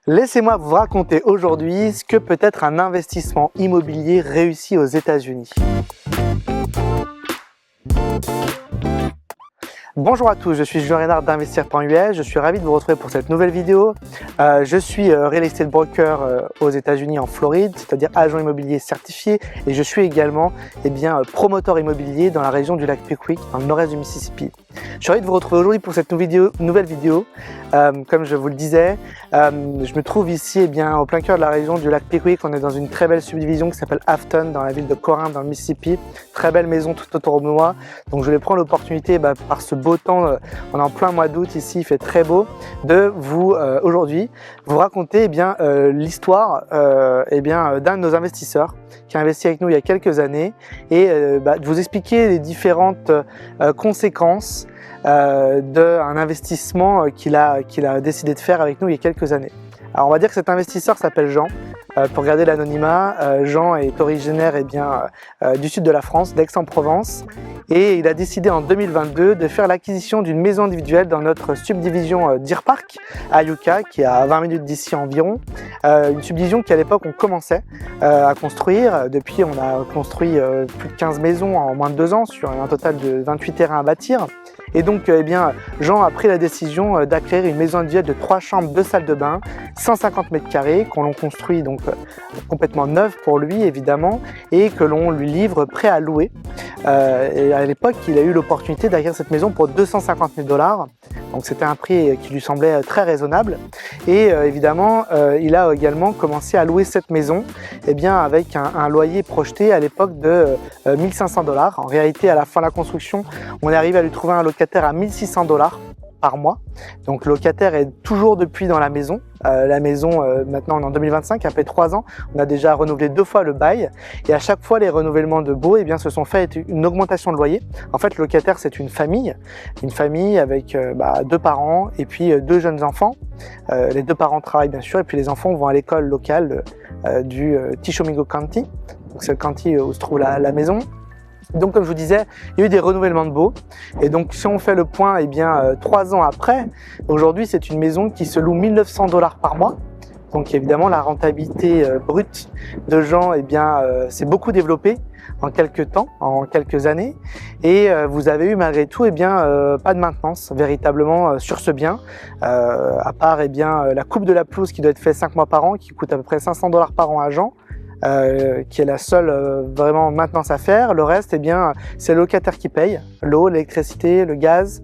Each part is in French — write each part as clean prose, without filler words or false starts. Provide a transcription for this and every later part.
Laissez-moi vous raconter aujourd'hui ce que peut être un investissement immobilier réussi aux États-Unis. Bonjour à tous, je suis Julien Reynard d'Investir.us, je suis ravi de vous retrouver pour cette nouvelle vidéo. Je suis real estate broker aux États-Unis en Floride, c'est-à-dire agent immobilier certifié, et je suis également promoteur immobilier dans la région du lac Pickwick, dans le nord-est du Mississippi. Je suis ravi de vous retrouver aujourd'hui pour cette nouvelle vidéo. Comme je vous le disais, je me trouve ici au plein cœur de la région du lac Pickwick. On est dans une très belle subdivision qui s'appelle Afton, dans la ville de Corinth, dans le Mississippi. Très belle maison tout autour de moi. Donc je voulais prendre l'opportunité, par ce beau temps, on est en plein mois d'août ici, il fait très beau, de vous aujourd'hui vous raconter l'histoire d'un de nos investisseurs qui a investi avec nous il y a quelques années et de vous expliquer les différentes conséquences d'un investissement qu'il a décidé de faire avec nous il y a quelques années. Alors on va dire que cet investisseur s'appelle Jean. Pour garder l'anonymat, Jean est originaire du sud de la France, d'Aix-en-Provence, et il a décidé en 2022 de faire l'acquisition d'une maison individuelle dans notre subdivision Deer Park à Yucca, qui est à 20 minutes d'ici environ. Une subdivision qui à l'époque on commençait à construire. Depuis on a construit plus de 15 maisons en moins de 2 ans sur un total de 28 terrains à bâtir. Et donc Jean a pris la décision d'acquérir une maison individuelle de 3 chambres, 2 salles de bain, 150 mètres carrés, qu'on l'on construit donc complètement neuve pour lui évidemment, et que l'on lui livre prêt à louer. Et à l'époque, il a eu l'opportunité d'acquérir cette maison pour 250 000 $. Donc c'était un prix qui lui semblait très raisonnable. Et évidemment, il a également commencé à louer cette maison avec un loyer projeté à l'époque de 1 500 $. En réalité, à la fin de la construction, on est arrivé à lui trouver un locataire à 1 600 $ par mois. Donc le locataire est toujours depuis dans la maison. La maison, maintenant on est en 2025, après 3 ans, on a déjà renouvelé 2 fois le bail. Et à chaque fois, les renouvellements de baux se sont faits une augmentation de loyer. En fait, le locataire, c'est une famille avec 2 parents et puis 2 jeunes enfants. Les 2 parents travaillent bien sûr, et puis les enfants vont à l'école locale du Tishomingo County. Donc c'est le county où se trouve la maison. Donc comme je vous disais, il y a eu des renouvellements de baux, et donc si on fait le point, 3 ans après, aujourd'hui c'est une maison qui se loue 1 900 $ par mois. Donc évidemment la rentabilité brute de Jean s'est beaucoup développée en quelques temps, en quelques années, et vous avez eu malgré tout pas de maintenance véritablement sur ce bien, à part la coupe de la pelouse qui doit être faite 5 mois par an, qui coûte à peu près 500 $ par an à Jean. Qui est la seule vraiment maintenance à faire. Le reste, c'est le locataire qui paye. L'eau, l'électricité, le gaz,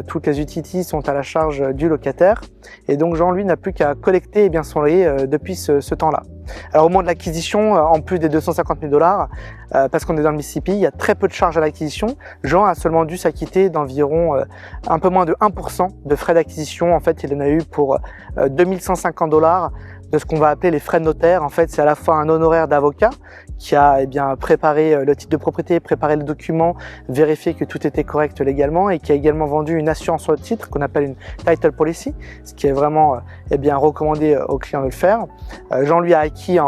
toutes les utilities sont à la charge du locataire. Et donc Jean, lui, n'a plus qu'à collecter son loyer depuis ce temps-là. Alors au moment de l'acquisition, en plus des 250 000 $, parce qu'on est dans le Mississippi, il y a très peu de charges à l'acquisition. Jean a seulement dû s'acquitter d'environ un peu moins de 1% de frais d'acquisition. En fait, il en a eu pour 2 150 $ de ce qu'on va appeler les frais de notaire. En fait, c'est à la fois un honoraire d'avocat qui a préparé le titre de propriété, préparé le document, vérifié que tout était correct légalement, et qui a également vendu une assurance sur le titre qu'on appelle une title policy, ce qui est vraiment recommandé aux clients de le faire. Jean lui a acquis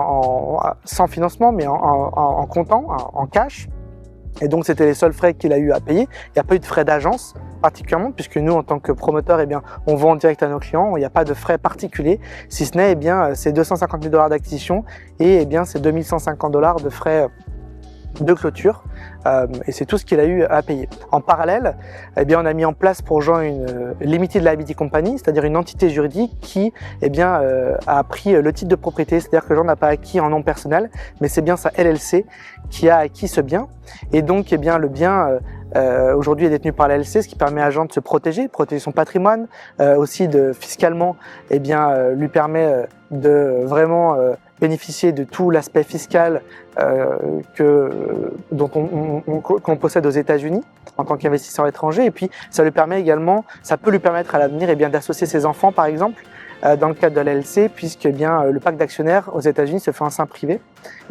sans financement, mais en comptant, en cash. Et donc c'était les seuls frais qu'il a eu à payer. Il n'y a pas eu de frais d'agence particulièrement, puisque nous en tant que promoteur, on vend en direct à nos clients. Il n'y a pas de frais particuliers, si ce n'est ces 250 000 $ d'acquisition et ces 2 150 $ de frais de clôture, et c'est tout ce qu'il a eu à payer. En parallèle, on a mis en place pour Jean une Limited Liability Company, c'est-à-dire une entité juridique qui a pris le titre de propriété, c'est-à-dire que Jean n'a pas acquis en nom personnel, mais c'est bien sa LLC qui a acquis ce bien. Et donc le bien aujourd'hui est détenu par la LLC, ce qui permet à Jean de se protéger son patrimoine, aussi fiscalement lui permet de vraiment bénéficier de tout l'aspect fiscal qu'on possède aux États-Unis en tant qu'investisseur étranger. Et puis ça peut lui permettre à l'avenir d'associer ses enfants par exemple dans le cadre de la LLC, puisque le pacte d'actionnaires aux États-Unis se fait en sein privé,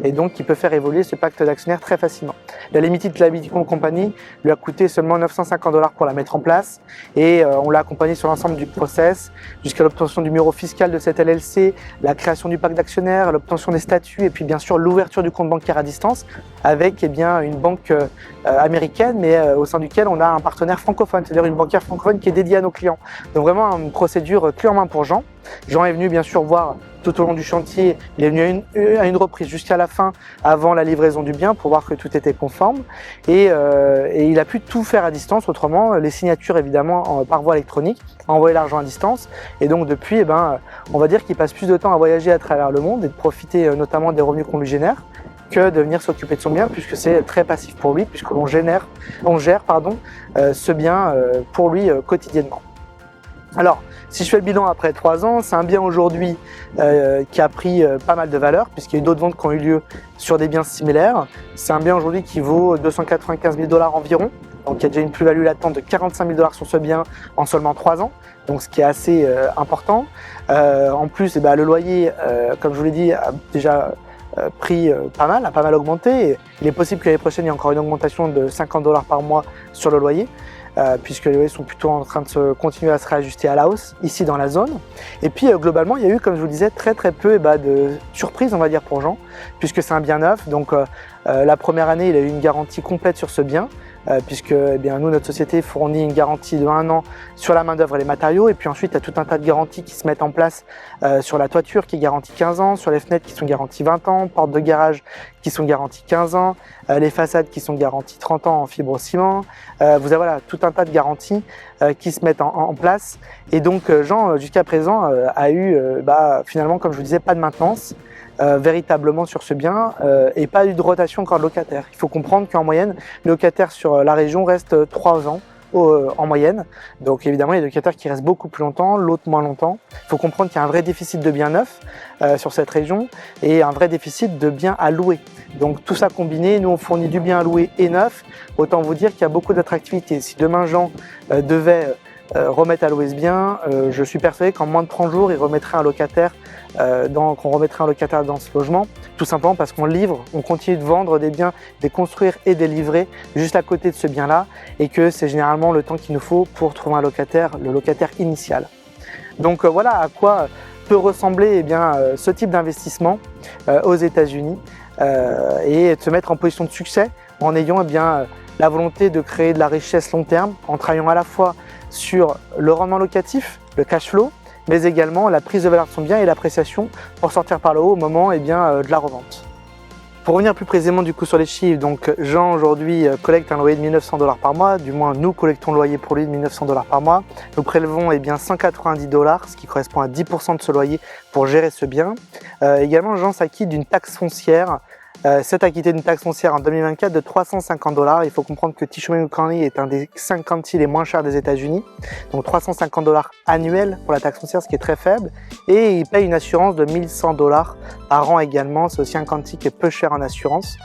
et donc il peut faire évoluer ce pacte d'actionnaires très facilement. La Limited Liability Company lui a coûté seulement 950 $ pour la mettre en place et on l'a accompagné sur l'ensemble du process jusqu'à l'obtention du numéro fiscal de cette LLC, la création du pacte d'actionnaires, l'obtention des statuts et puis bien sûr l'ouverture du compte bancaire à distance avec une banque américaine mais au sein duquel on a un partenaire francophone, c'est-à-dire une banquière francophone qui est dédiée à nos clients. Donc vraiment une procédure clé en main pour Jean. Jean est venu bien sûr voir tout au long du chantier, il est venu à une reprise jusqu'à la fin avant la livraison du bien pour voir que tout était conforme et il a pu tout faire à distance, autrement les signatures évidemment par voie électronique, envoyer l'argent à distance et donc depuis on va dire qu'il passe plus de temps à voyager à travers le monde et de profiter notamment des revenus qu'on lui génère que de venir s'occuper de son bien puisque c'est très passif pour lui puisque l'on gère ce bien pour lui quotidiennement. Alors, si je fais le bilan après 3 ans, c'est un bien aujourd'hui qui a pris pas mal de valeur puisqu'il y a eu d'autres ventes qui ont eu lieu sur des biens similaires. C'est un bien aujourd'hui qui vaut 295 000 $ environ. Donc il y a déjà une plus-value latente de 45 000 $ sur ce bien en seulement 3 ans, donc ce qui est assez important. En plus, le loyer, comme je vous l'ai dit, a déjà a pas mal augmenté. Et il est possible que l'année prochaine, il y ait encore une augmentation de 50 $ par mois sur le loyer. Puisque les loyers sont plutôt en train de continuer à se réajuster à la hausse ici dans la zone. Et puis globalement, il y a eu, comme je vous disais, très peu de surprises, on va dire, pour Jean, puisque c'est un bien neuf. Donc la première année, il a eu une garantie complète sur ce bien, puisque nous, notre société fournit une garantie de 1 an sur la main-d'œuvre et les matériaux. Et puis ensuite, il y a tout un tas de garanties qui se mettent en place sur la toiture qui est garantie 15 ans, sur les fenêtres qui sont garanties 20 ans, portes de garage qui sont garanties 15 ans, les façades qui sont garanties 30 ans en fibre-ciment. Vous avez tout un tas de garanties qui se mettent en place. Et donc Jean, jusqu'à présent, a eu finalement, comme je vous disais, pas de maintenance véritablement sur ce bien et pas eu de rotation encore de locataires. Il faut comprendre qu'en moyenne, les locataires sur la région restent 3 ans en moyenne. Donc évidemment, il y a des locataires qui restent beaucoup plus longtemps, l'autre moins longtemps. Il faut comprendre qu'il y a un vrai déficit de biens neufs sur cette région et un vrai déficit de biens à louer. Donc tout ça combiné, nous on fournit du bien à louer et neuf. Autant vous dire qu'il y a beaucoup d'attractivité. Si demain Jean devait remettre à louer ce bien, je suis persuadé qu'en moins de 30 jours, il remettrait un locataire qu'on remettrait un locataire dans ce logement, tout simplement parce qu'on livre, on continue de vendre des biens, de les construire et de les livrer juste à côté de ce bien-là, et que c'est généralement le temps qu'il nous faut pour trouver un locataire, le locataire initial. Donc voilà à quoi peut ressembler ce type d'investissement aux États-Unis et de se mettre en position de succès en ayant la volonté de créer de la richesse long terme, en travaillant à la fois sur le rendement locatif, le cash flow, mais également la prise de valeur de son bien et l'appréciation pour sortir par le haut au moment de la revente. Pour revenir plus précisément du coup sur les chiffres, donc Jean aujourd'hui collecte un loyer de 1 900 $ par mois, du moins nous collectons le loyer pour lui de 1 900 $ par mois. Nous prélevons 190 $, ce qui correspond à 10% de ce loyer pour gérer ce bien. Également Jean s'acquitte d'une taxe foncière. S'est acquitté d'une taxe foncière en 2024 de 350 $. Il faut comprendre que Tishomingo County est un des 5 counties les moins chers des États-Unis, donc 350 $ annuels pour la taxe foncière, ce qui est très faible. Et il paye une assurance de 1 100 $ par an également. C'est aussi un county qui est peu cher en assurance,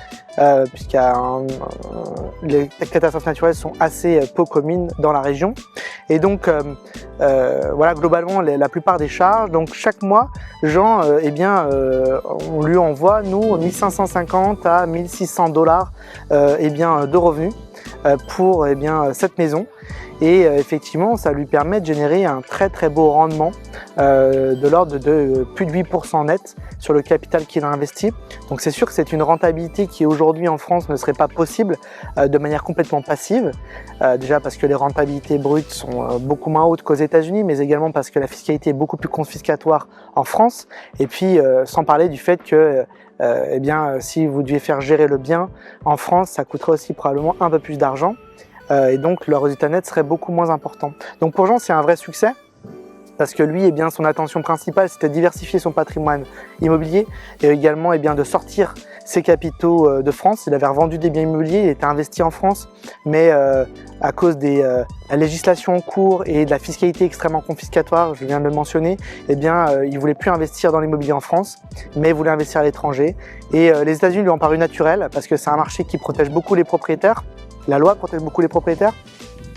les catastrophes naturelles sont assez peu communes dans la région. Et donc globalement la plupart des charges. Donc chaque mois, Jean, on lui envoie 1550 à 1600 $ de revenus pour cette maison. Et effectivement, ça lui permet de générer un très beau rendement de l'ordre de plus de 8% net sur le capital qu'il a investi. Donc c'est sûr que c'est une rentabilité qui aujourd'hui en France ne serait pas possible de manière complètement passive. Déjà parce que les rentabilités brutes sont beaucoup moins hautes qu'aux États-Unis, mais également parce que la fiscalité est beaucoup plus confiscatoire en France. Et puis sans parler du fait que si vous deviez faire gérer le bien en France, ça coûterait aussi probablement un peu plus d'argent. Et donc le résultat net serait beaucoup moins important. Donc pour Jean, c'est un vrai succès parce que lui, son attention principale, c'était de diversifier son patrimoine immobilier et également de sortir ses capitaux de France. Il avait revendu des biens immobiliers, il était investi en France, mais à cause de la législation en cours et de la fiscalité extrêmement confiscatoire, je viens de le mentionner, il ne voulait plus investir dans l'immobilier en France, mais voulait investir à l'étranger. Et les États-Unis lui ont paru naturel parce que c'est un marché qui protège beaucoup les propriétaires. La loi protège beaucoup les propriétaires.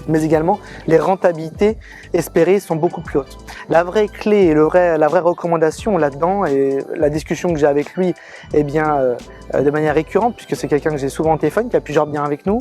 mais également les rentabilités espérées sont beaucoup plus hautes. La vraie clé et la vraie recommandation là-dedans, et la discussion que j'ai avec lui, de manière récurrente, puisque c'est quelqu'un que j'ai souvent au téléphone, qui a plusieurs biens avec nous,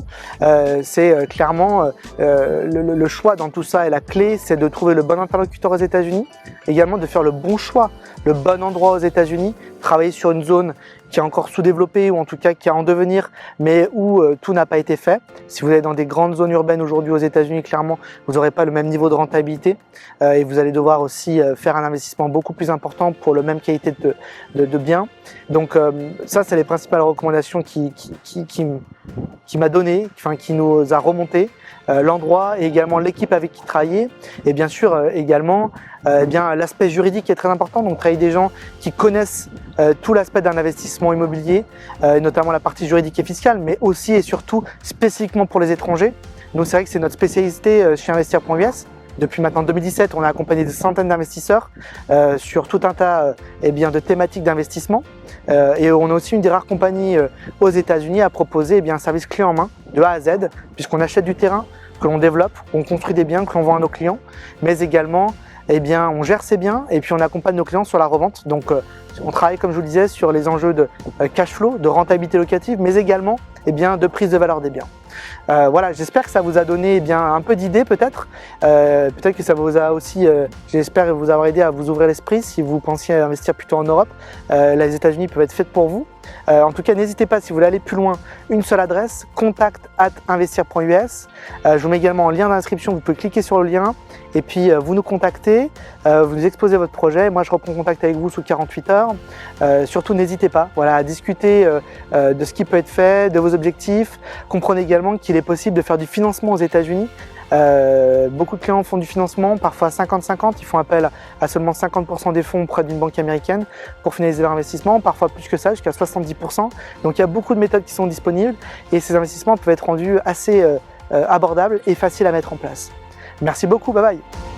c'est clairement le choix dans tout ça, et la clé, c'est de trouver le bon interlocuteur aux États-Unis, également de faire le bon choix, le bon endroit aux États-Unis, travailler sur une zone qui est encore sous-développée ou en tout cas qui est en devenir, mais où tout n'a pas été fait. Si vous êtes dans des grandes zones urbaines aujourd'hui aux États-Unis, clairement, vous n'aurez pas le même niveau de rentabilité et vous allez devoir aussi faire un investissement beaucoup plus important pour le même qualité de biens. Donc ça, c'est les principales recommandations qui m'a donné, qui nous a remonté. L'endroit et également l'équipe avec qui travailler, et bien sûr également l'aspect juridique est très important, donc travailler des gens qui connaissent tout l'aspect d'un investissement immobilier, notamment la partie juridique et fiscale, mais aussi et surtout spécifiquement pour les étrangers. Nous, c'est vrai que c'est notre spécialité chez Investir.us. Depuis maintenant 2017, on a accompagné des centaines d'investisseurs sur tout un tas de thématiques d'investissement. Et on est aussi une des rares compagnies aux États-Unis à proposer un service clé en main de A à Z, puisqu'on achète du terrain, que l'on développe, on construit des biens que l'on vend à nos clients, mais également on gère ces biens et puis on accompagne nos clients sur la revente. Donc on travaille, comme je vous le disais, sur les enjeux de cash flow, de rentabilité locative, mais également de prise de valeur des biens. Voilà, j'espère que ça vous a donné un peu d'idées peut-être. Peut-être que ça vous a aussi, j'espère vous avoir aidé à vous ouvrir l'esprit si vous pensiez investir plutôt en Europe. Les États-Unis peuvent être faits pour vous. En tout cas, n'hésitez pas, si vous voulez aller plus loin, une seule adresse, contact@investir.us. Je vous mets également en lien d'inscription, vous pouvez cliquer sur le lien et puis vous nous contactez, vous nous exposez votre projet. Moi, je reprends contact avec vous sous 48 heures. Surtout, n'hésitez pas à discuter de ce qui peut être fait, de vos objectifs. Comprenez également qu'il est possible de faire du financement aux États-Unis. Beaucoup de clients font du financement, parfois 50-50, ils font appel à seulement 50% des fonds auprès d'une banque américaine pour finaliser leur investissement, parfois plus que ça, jusqu'à 70%. Donc il y a beaucoup de méthodes qui sont disponibles et ces investissements peuvent être rendus assez abordables et faciles à mettre en place. Merci beaucoup, bye bye.